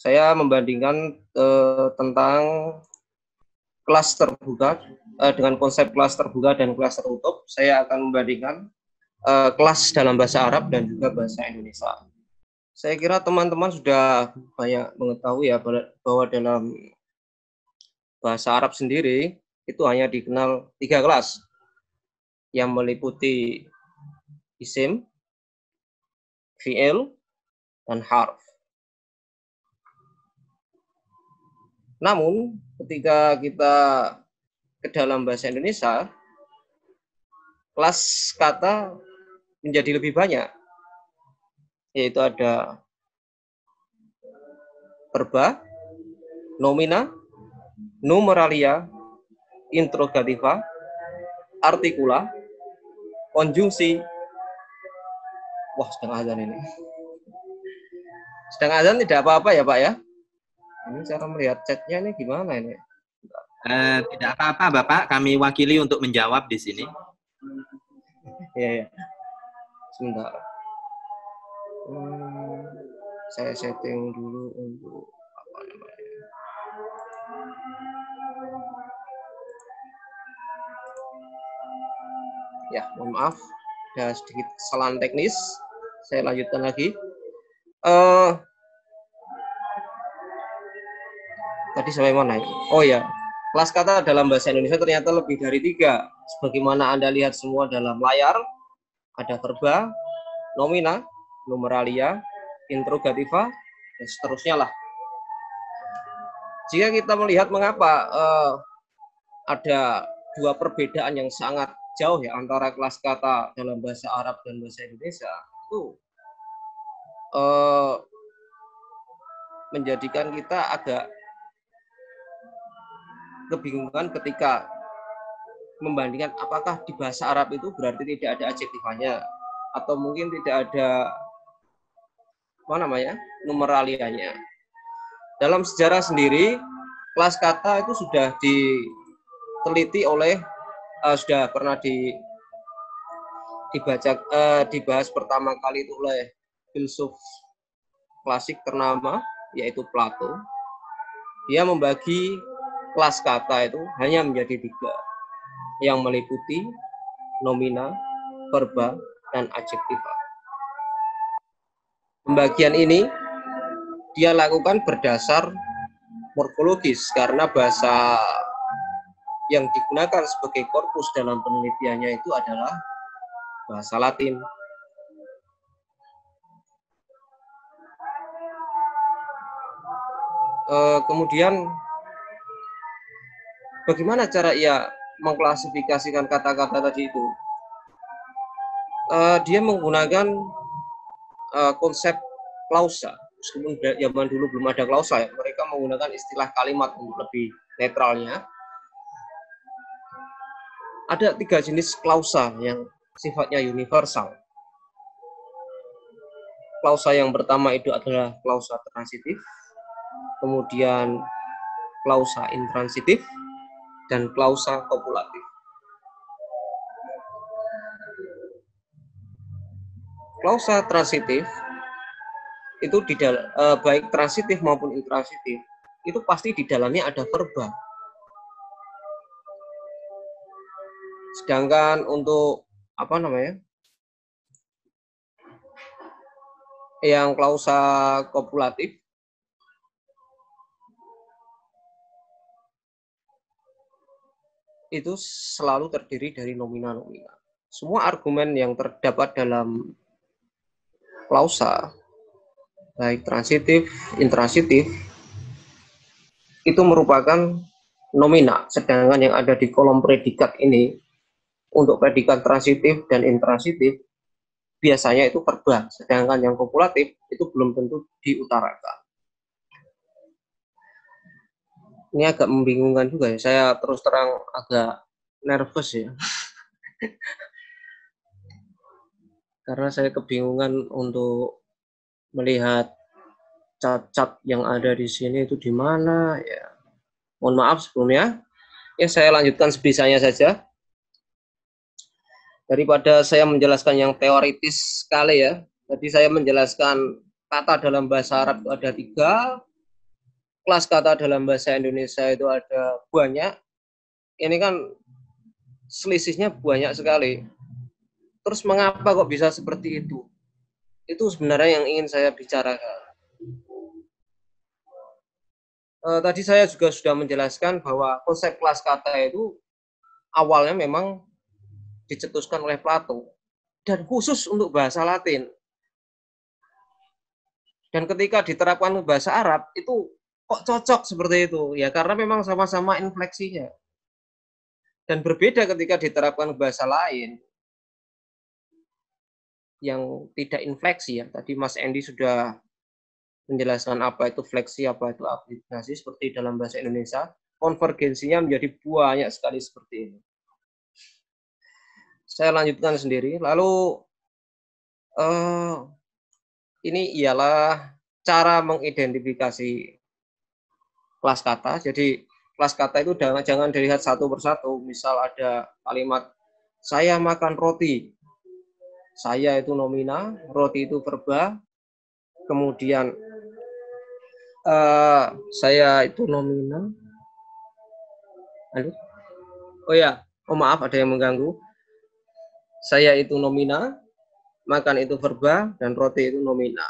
Saya membandingkan tentang kelas terbuka dengan konsep kelas terbuka dan kelas tertutup. Saya akan membandingkan kelas dalam bahasa Arab dan juga bahasa Indonesia. Saya kira teman-teman sudah banyak mengetahui ya bahwa dalam bahasa Arab sendiri itu hanya dikenal 3 kelas yang meliputi isim, fi'il, dan harf. Namun ketika kita ke dalam bahasa Indonesia, kelas kata menjadi lebih banyak, yaitu ada verba, nomina, numeralia, interrogativa, artikula, konjungsi. Wah, sedang azan ini. Sedang azan tidak apa-apa ya Pak ya? Ini cara melihat chatnya ini gimana ini? Tidak apa-apa Bapak, kami wakili untuk menjawab di sini. Ya. Sebentar. Saya setting dulu untuk apa namanya. Ya, mohon maaf, ada sedikit kesalahan teknis. Saya lanjutkan lagi. Tadi sampai mana itu? Oh ya, kelas kata dalam bahasa Indonesia ternyata lebih dari 3. Sebagaimana Anda lihat semua dalam layar, ada verba, nomina, numeralia, interrogativa, dan seterusnya lah. Jika kita melihat mengapa ada 2 perbedaan yang sangat jauh ya antara kelas kata dalam bahasa Arab dan bahasa Indonesia, itu menjadikan kita agak kebingungan ketika membandingkan apakah di bahasa Arab itu berarti tidak ada adjektifanya atau mungkin tidak ada numeralianya. Dalam sejarah sendiri, kelas kata itu sudah diteliti oleh sudah pernah dibahas pertama kali itu oleh filsuf klasik ternama yaitu Plato. Dia membagi kelas kata itu hanya menjadi 3 yang meliputi nomina, verba, dan adjektiva. Pembagian ini dia lakukan berdasar morfologis karena bahasa yang digunakan sebagai korpus dalam penelitiannya itu adalah bahasa Latin. Kemudian bagaimana cara ia mengklasifikasikan kata-kata tadi itu? Dia menggunakan konsep klausa. Meskipun zaman dulu belum ada klausa ya, mereka menggunakan istilah kalimat untuk lebih netralnya. Ada 3 jenis klausa yang sifatnya universal. Klausa yang pertama itu adalah klausa transitif, kemudian klausa intransitif, dan klausa kopulatif. Klausa transitif itu baik transitif maupun intransitif itu pasti di dalamnya ada verba. Sedangkan untuk yang klausa kopulatif itu selalu terdiri dari nomina-nomina. Semua argumen yang terdapat dalam klausa, baik transitif, intransitif, itu merupakan nomina. Sedangkan yang ada di kolom predikat ini, untuk predikat transitif dan intransitif, biasanya itu verba. Sedangkan yang kopulatif, itu belum tentu diutarakan. Ini agak membingungkan juga ya. Saya terus terang agak nervous ya. Karena saya kebingungan untuk melihat cat-cat yang ada di sini itu di mana ya. Mohon maaf sebelumnya. Ya, saya lanjutkan sebisanya saja. Daripada saya menjelaskan yang teoritis sekali ya. Tadi saya menjelaskan kata dalam bahasa Arab itu ada 3, kelas kata dalam bahasa Indonesia itu ada banyak. Ini kan selisihnya banyak sekali. Terus mengapa kok bisa seperti itu? Itu sebenarnya yang ingin saya bicarakan. Tadi saya juga sudah menjelaskan bahwa konsep kelas kata itu awalnya memang dicetuskan oleh Plato dan khusus untuk bahasa Latin. Dan ketika diterapkan ke bahasa Arab itu kok cocok seperti itu ya, karena memang sama-sama infleksinya. Dan berbeda ketika diterapkan ke bahasa lain yang tidak infleksi ya. Tadi Mas Endi sudah menjelaskan apa itu fleksi, apa itu aplikasi seperti dalam bahasa Indonesia. Konvergensinya menjadi banyak sekali seperti ini. Saya lanjutkan sendiri. Lalu ini ialah cara mengidentifikasi kelas kata. Jadi kelas kata itu jangan dilihat satu persatu. Misal ada kalimat saya makan roti. Saya itu nomina, roti itu verba. Kemudian saya itu nomina. Aduh. Oh ya, maaf ada yang mengganggu. Saya itu nomina, makan itu verba, dan roti itu nomina.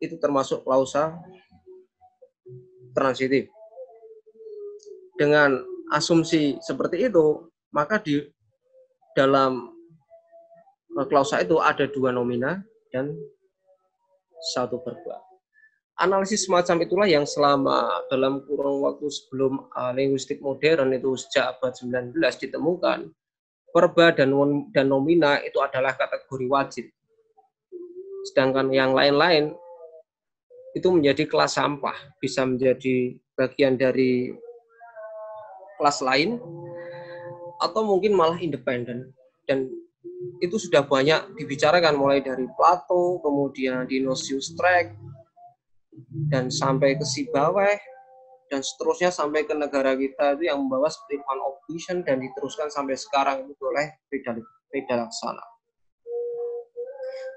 Itu termasuk klausa transitif. Dengan asumsi seperti itu, maka di dalam klausa itu ada dua nomina dan satu verba. Analisis semacam itulah yang selama dalam kurun waktu sebelum linguistik modern itu sejak abad 19 ditemukan. Verba dan nomina itu adalah kategori wajib. Sedangkan yang lain-lain itu menjadi kelas sampah, bisa menjadi bagian dari kelas lain, atau mungkin malah independen. Dan itu sudah banyak dibicarakan mulai dari Plato, kemudian Dionysius Rex, dan sampai ke Sibaweh, dan seterusnya sampai ke negara kita itu yang membawa seperti Van Ophuijsen dan diteruskan sampai sekarang itu oleh Frida Laksana.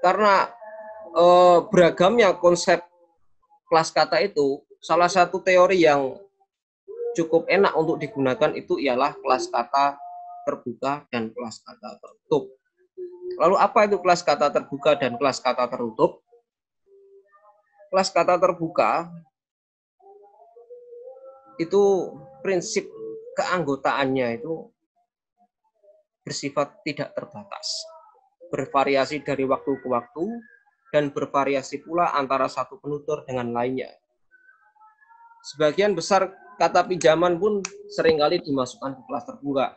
Karena beragamnya konsep kelas kata itu, salah satu teori yang cukup enak untuk digunakan itu ialah kelas kata terbuka dan kelas kata tertutup. Lalu apa itu kelas kata terbuka dan kelas kata tertutup? Kelas kata terbuka itu prinsip keanggotaannya itu bersifat tidak terbatas, bervariasi dari waktu ke waktu, dan bervariasi pula antara satu penutur dengan lainnya. Sebagian besar kata pinjaman pun seringkali dimasukkan ke kelas terbuka.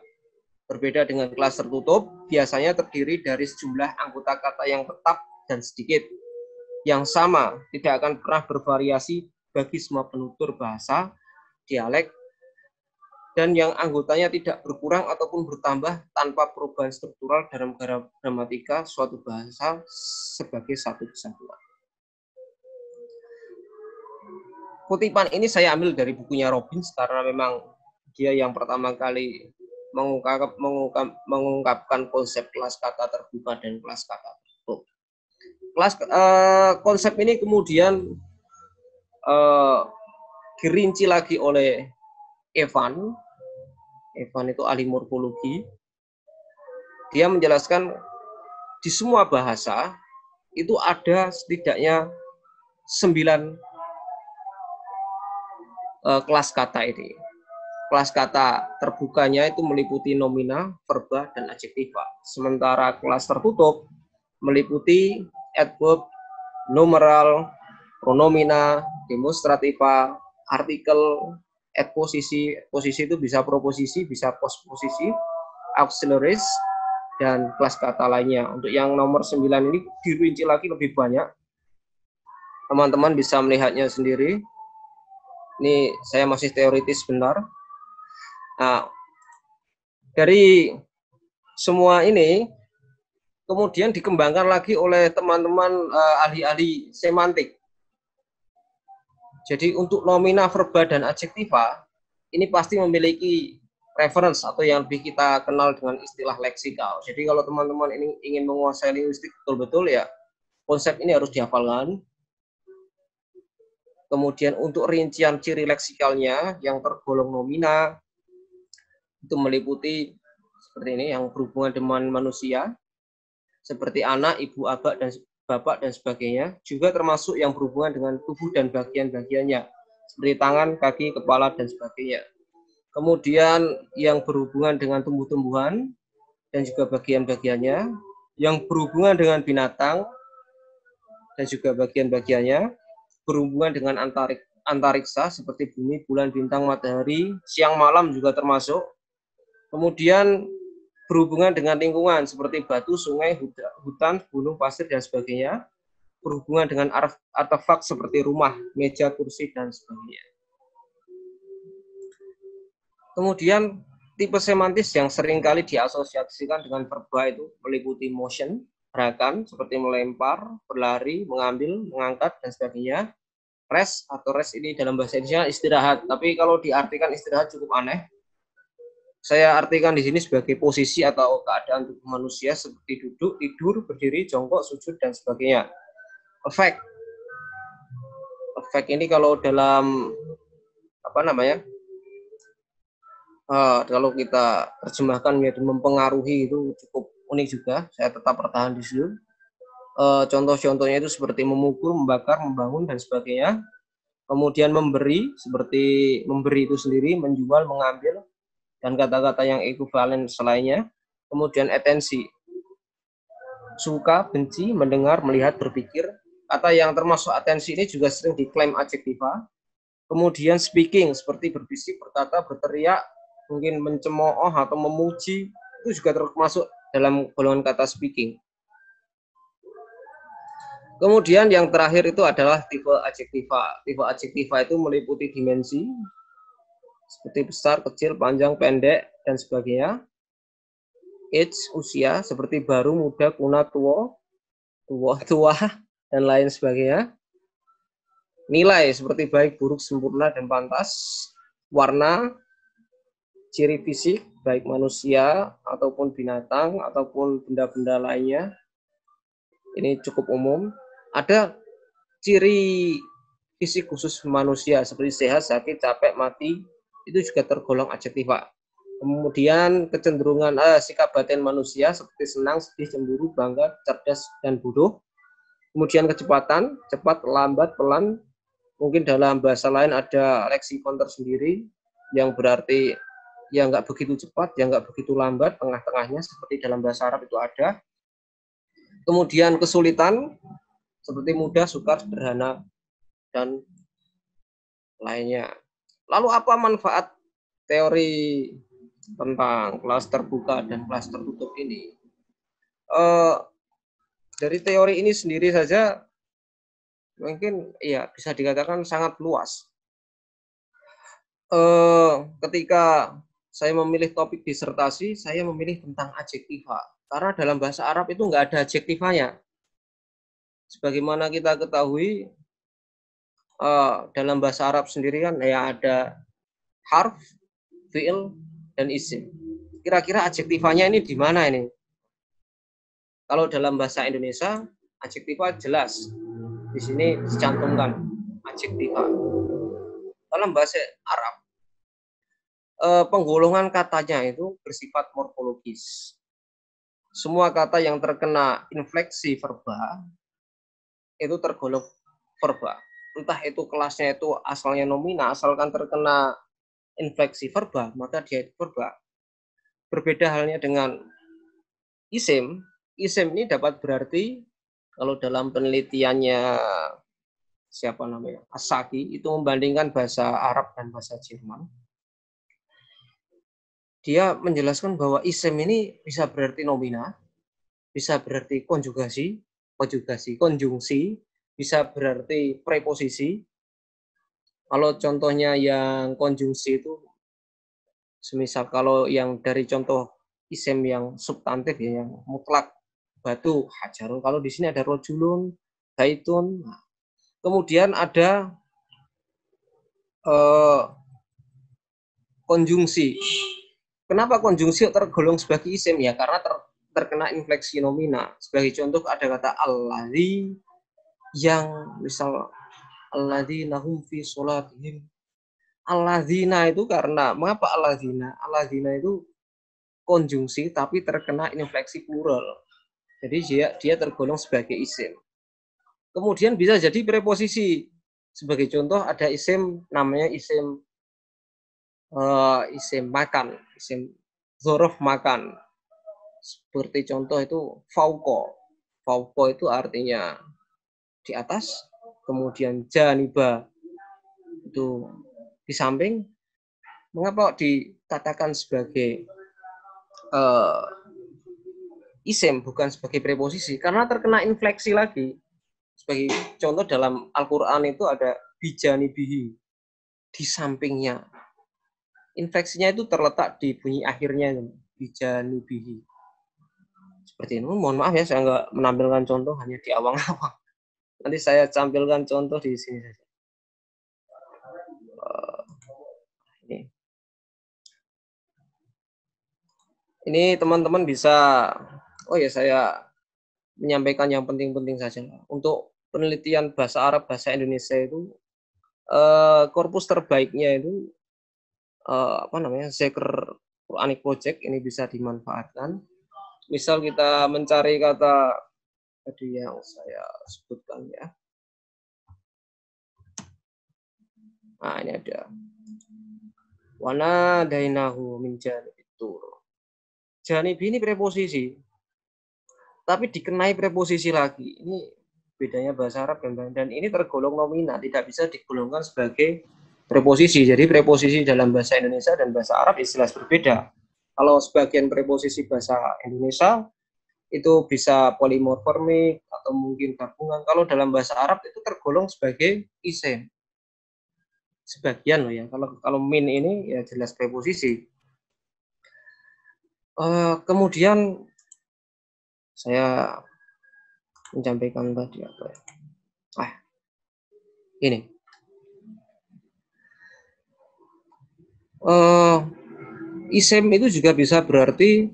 Berbeda dengan kelas tertutup, biasanya terdiri dari sejumlah anggota kata yang tetap dan sedikit. Yang sama, tidak akan pernah bervariasi bagi semua penutur bahasa, dialek, dan yang anggotanya tidak berkurang ataupun bertambah tanpa perubahan struktural dalam gramatika suatu bahasa sebagai satu kesatuan. Kutipan ini saya ambil dari bukunya Robbins karena memang dia yang pertama kali mengungkapkan konsep kelas kata terbuka dan kelas kata tertutup. Konsep ini kemudian dirinci lagi oleh Evan itu ahli morfologi. Dia menjelaskan di semua bahasa itu ada setidaknya 9 kelas kata ini. Kelas kata terbukanya itu meliputi nomina, verba, dan adjektiva. Sementara kelas tertutup meliputi adverb, numeral, pronomina, demonstrativa, artikel, adposisi. Posisi itu bisa proposisi, bisa postposisi, auxiliaries, dan kelas kata lainnya. Untuk yang nomor 9 ini dirinci lagi lebih banyak. Teman-teman bisa melihatnya sendiri. Ini saya masih teoritis benar. Nah, dari semua ini kemudian dikembangkan lagi oleh teman-teman ahli-ahli semantik. Jadi untuk nomina, verba, dan adjektiva ini pasti memiliki reference atau yang lebih kita kenal dengan istilah leksikal. Jadi kalau teman-teman ini ingin menguasai linguistik betul-betul ya, konsep ini harus dihafalkan. Kemudian untuk rincian ciri leksikalnya yang tergolong nomina itu meliputi seperti ini yang berhubungan dengan manusia, seperti anak, ibu, bapak dan sebagainya. Juga termasuk yang berhubungan dengan tubuh dan bagian-bagiannya, seperti tangan, kaki, kepala dan sebagainya. Kemudian yang berhubungan dengan tumbuh-tumbuhan dan juga bagian-bagiannya, yang berhubungan dengan binatang dan juga bagian-bagiannya, berhubungan dengan antariksa seperti bumi, bulan, bintang, matahari, siang, malam juga termasuk. Kemudian berhubungan dengan lingkungan seperti batu, sungai, hutan, gunung, pasir, dan sebagainya. Berhubungan dengan artefak seperti rumah, meja, kursi, dan sebagainya. Kemudian tipe semantis yang seringkali diasosiasikan dengan verba itu meliputi motion, gerakan seperti melempar, berlari, mengambil, mengangkat, dan sebagainya. Rest atau rest ini dalam bahasa Indonesia istirahat, tapi kalau diartikan istirahat cukup aneh. Saya artikan di sini sebagai posisi atau keadaan tubuh manusia seperti duduk, tidur, berdiri, jongkok, sujud, dan sebagainya. Effect ini kalau dalam kalau kita terjemahkan menjadi mempengaruhi itu cukup unik juga. Saya tetap bertahan di situ. Contoh-contohnya itu seperti memukul, membakar, membangun, dan sebagainya. Kemudian memberi, seperti memberi itu sendiri, menjual, mengambil, dan kata-kata yang ekuivalen selainnya. Kemudian atensi, suka, benci, mendengar, melihat, berpikir. Kata yang termasuk atensi ini juga sering diklaim adjektiva. Kemudian speaking, seperti berbisik, berkata, berteriak, mungkin mencemooh atau memuji, itu juga termasuk dalam golongan kata speaking. Kemudian yang terakhir itu adalah tipe adjektiva. Tipe adjektiva itu meliputi dimensi, seperti besar, kecil, panjang, pendek, dan sebagainya. Age, usia, seperti baru, muda, kuna, tua, dan lain sebagainya. Nilai, seperti baik, buruk, sempurna, dan pantas. Warna, ciri fisik, baik manusia, ataupun binatang, ataupun benda-benda lainnya. Ini cukup umum. Ada ciri fisik khusus manusia, seperti sehat, sakit, capek, mati, itu juga tergolong adjektiva. Kemudian kecenderungan sikap batin manusia seperti senang, sedih, cemburu, bangga, cerdas, dan bodoh. Kemudian kecepatan, cepat, lambat, pelan. Mungkin dalam bahasa lain ada leksikon tersendiri yang berarti yang nggak begitu cepat, yang nggak begitu lambat, tengah-tengahnya seperti dalam bahasa Arab itu ada. Kemudian kesulitan seperti mudah, sukar, sederhana, dan lainnya. Lalu apa manfaat teori tentang kelas terbuka dan kelas tertutup ini? Dari teori ini sendiri saja mungkin ya bisa dikatakan sangat luas. Ketika saya memilih topik disertasi, saya memilih tentang adjektiva. Karena dalam bahasa Arab itu nggak ada adjektivanya. Sebagaimana kita ketahui, dalam bahasa Arab sendiri kan ya ada harf, fi'il, dan isim. Kira-kira adjektivanya ini di mana ini? Kalau dalam bahasa Indonesia, adjektiva jelas. Di sini dicantumkan adjektiva. Dalam bahasa Arab, penggolongan katanya itu bersifat morfologis. Semua kata yang terkena infleksi verba itu tergolong verba. Entah itu kelasnya itu asalnya nomina, asalkan terkena infleksi verba, maka dia itu verba. Berbeda halnya dengan isim. Isim ini dapat berarti kalau dalam penelitiannya siapa namanya Asaki itu membandingkan bahasa Arab dan bahasa Jerman. Dia menjelaskan bahwa isim ini bisa berarti nomina, bisa berarti konjungsi, bisa berarti preposisi. Kalau contohnya yang konjungsi itu, semisal kalau yang dari contoh isim yang substantif ya, yang mutlak, batu, hajarun. Kalau di sini ada rojulun, baitun. Kemudian ada konjungsi. Kenapa konjungsi tergolong sebagai isim? Ya karena terkena infleksi nomina. Sebagai contoh ada kata allazi yang misal alladzina hum fi sholatihim. Alladzina itu karena mengapa alladzina? Alladzina itu konjungsi tapi terkena infleksi plural. Jadi dia tergolong sebagai isim. Kemudian bisa jadi preposisi. Sebagai contoh ada isim namanya isim makan, isim dzorof makan. Seperti contoh itu fauko. Fauko itu artinya di atas, kemudian janiba itu di samping. Mengapa dikatakan sebagai isim bukan sebagai preposisi? Karena terkena infleksi lagi. Sebagai contoh dalam Al-Quran itu ada bijanibihi, di sampingnya. Infleksinya itu terletak di bunyi akhirnya, bijanibihi. Seperti itu. Mohon maaf ya, saya nggak menampilkan contoh, hanya di awang-awang. Nanti saya tampilkan contoh di sini saja. Ini teman-teman bisa, oh ya saya menyampaikan yang penting-penting saja. Untuk penelitian bahasa Arab, bahasa Indonesia itu korpus terbaiknya itu Zeker Quranic Project ini bisa dimanfaatkan. Misal kita mencari kata tadi yang saya sebutkan ya. Nah, ini ada wana dainahu min janibit tur. Janib ini preposisi. Tapi dikenai preposisi lagi. Ini bedanya bahasa Arab dan ini tergolong nomina, tidak bisa digolongkan sebagai preposisi. Jadi preposisi dalam bahasa Indonesia dan bahasa Arab jelas berbeda. Kalau sebagian preposisi bahasa Indonesia itu bisa polimorfemik atau mungkin gabungan. Kalau dalam bahasa Arab itu tergolong sebagai isim. Sebagian loh ya. Kalau min ini ya jelas preposisi. Kemudian saya menyampaikan tadi apa ya? Ini. Isim itu juga bisa berarti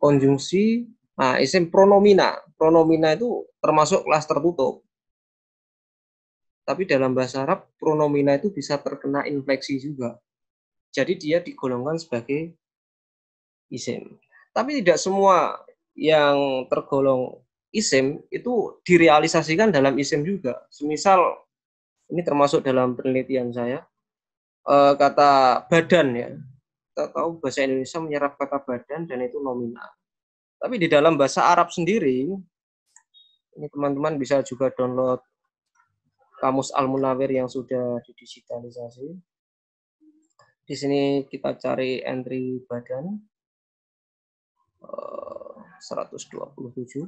konjungsi. Nah, isim pronomina. Pronomina itu termasuk kelas tertutup. Tapi dalam bahasa Arab, pronomina itu bisa terkena infleksi juga. Jadi dia digolongkan sebagai isim. Tapi tidak semua yang tergolong isim itu direalisasikan dalam isim juga. Semisal, ini termasuk dalam penelitian saya, kata badan ya. Kita tahu bahasa Indonesia menyerap kata badan dan itu nominal. Tapi di dalam bahasa Arab sendiri, ini teman-teman bisa juga download Kamus Al-Munawir yang sudah didigitalisasi. Di sini kita cari entry badan 127.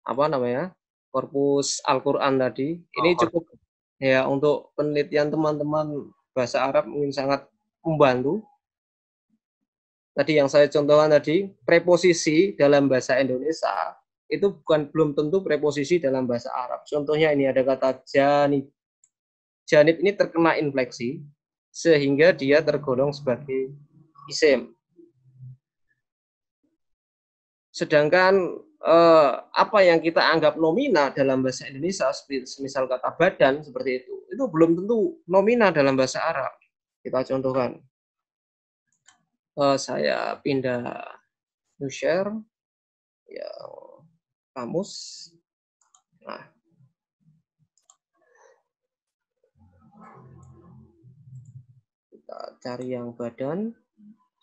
Apa namanya? Korpus Al-Qur'an tadi. Ini cukup ya untuk penelitian teman-teman bahasa Arab mungkin sangat membantu. Tadi yang saya contohkan tadi, preposisi dalam bahasa Indonesia itu belum tentu preposisi dalam bahasa Arab. Contohnya ini ada kata janib. Janib ini terkena infleksi sehingga dia tergolong sebagai isim. Sedangkan apa yang kita anggap nomina dalam bahasa Indonesia, misal kata badan seperti itu belum tentu nomina dalam bahasa Arab. Kita contohkan. Saya pindah new share, ya kamus. Nah, kita cari yang badan,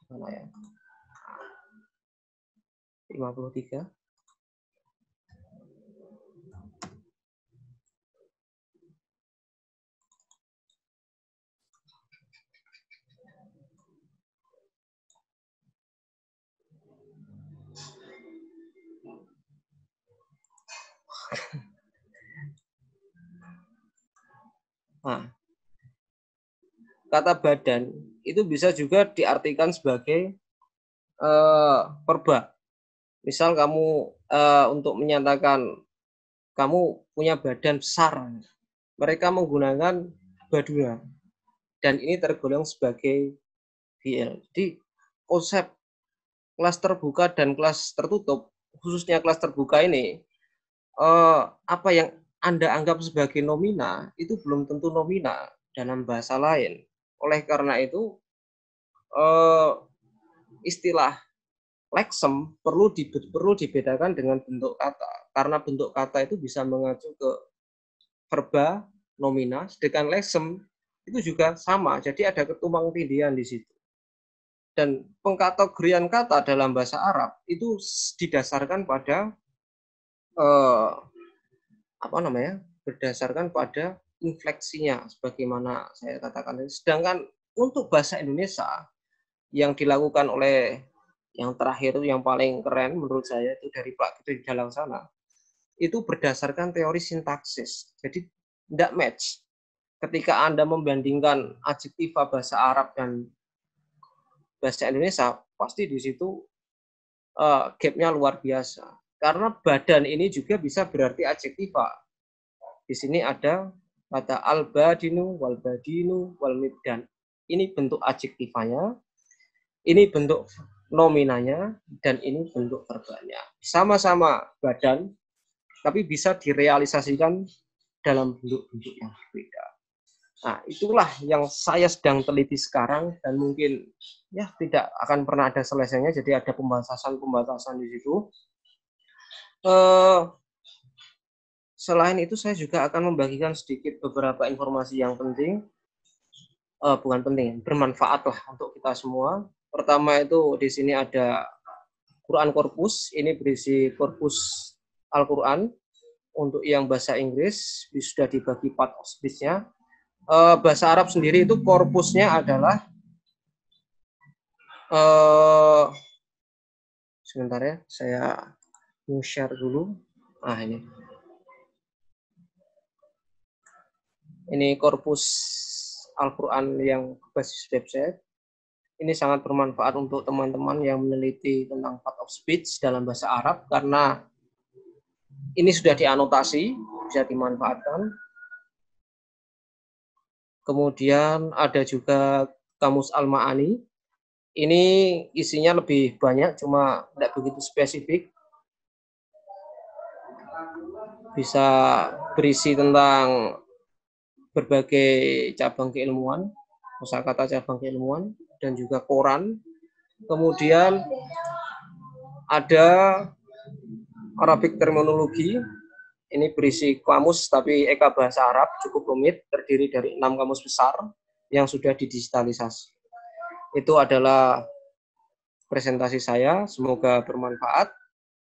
mana ya? 53. Nah, kata badan itu bisa juga diartikan sebagai verba. Misal kamu untuk menyatakan kamu punya badan besar, mereka menggunakan baduna dan ini tergolong sebagai fiil. Jadi konsep kelas terbuka dan kelas tertutup, khususnya kelas terbuka ini apa yang Anda anggap sebagai nomina, itu belum tentu nomina dalam bahasa lain. Oleh karena itu, istilah leksem perlu dibedakan dengan bentuk kata. Karena bentuk kata itu bisa mengacu ke verba, nomina, sedangkan leksem itu juga sama. Jadi ada ketumpangtindihan di situ. Dan pengkategorian kata dalam bahasa Arab itu didasarkan pada berdasarkan pada infleksinya, sebagaimana saya katakan. Sedangkan untuk bahasa Indonesia yang dilakukan oleh yang terakhir itu yang paling keren menurut saya itu dari Pak Gede Dalang sana, itu berdasarkan teori sintaksis. Jadi tidak match. Ketika Anda membandingkan adjektiva bahasa Arab dan bahasa Indonesia, pasti di situ gap-nya luar biasa. Karena badan ini juga bisa berarti adjektiva. Di sini ada kata al-badinu, wal-badinu, wal-mibdan. Ini bentuk adjektivanya, ini bentuk nominanya, dan ini bentuk verbanya. Sama-sama badan, tapi bisa direalisasikan dalam bentuk-bentuk yang berbeda. Nah, itulah yang saya sedang teliti sekarang dan mungkin ya tidak akan pernah ada selesainya. Jadi ada pembatasan di situ. Selain itu saya juga akan membagikan sedikit beberapa informasi yang penting, bukan penting, bermanfaat lah untuk kita semua. Pertama itu di sini ada Quran Corpus, ini berisi korpus Al-Quran. Untuk yang bahasa Inggris sudah dibagi part of speech-nya. Bahasa Arab sendiri itu korpusnya adalah sebentar ya, saya share dulu. Ini korpus Al-Quran yang berbasis website. Ini sangat bermanfaat untuk teman-teman yang meneliti tentang part of speech dalam bahasa Arab karena ini sudah dianotasi, bisa dimanfaatkan. Kemudian ada juga Kamus Al-Ma'ani. Ini isinya lebih banyak, cuma tidak begitu spesifik. Bisa berisi tentang berbagai cabang keilmuan, kosakata cabang keilmuan, dan juga koran. Kemudian ada Arabic terminologi. Ini berisi kamus, tapi Eka Bahasa Arab cukup rumit, terdiri dari 6 kamus besar yang sudah didigitalisasi. Itu adalah presentasi saya, semoga bermanfaat.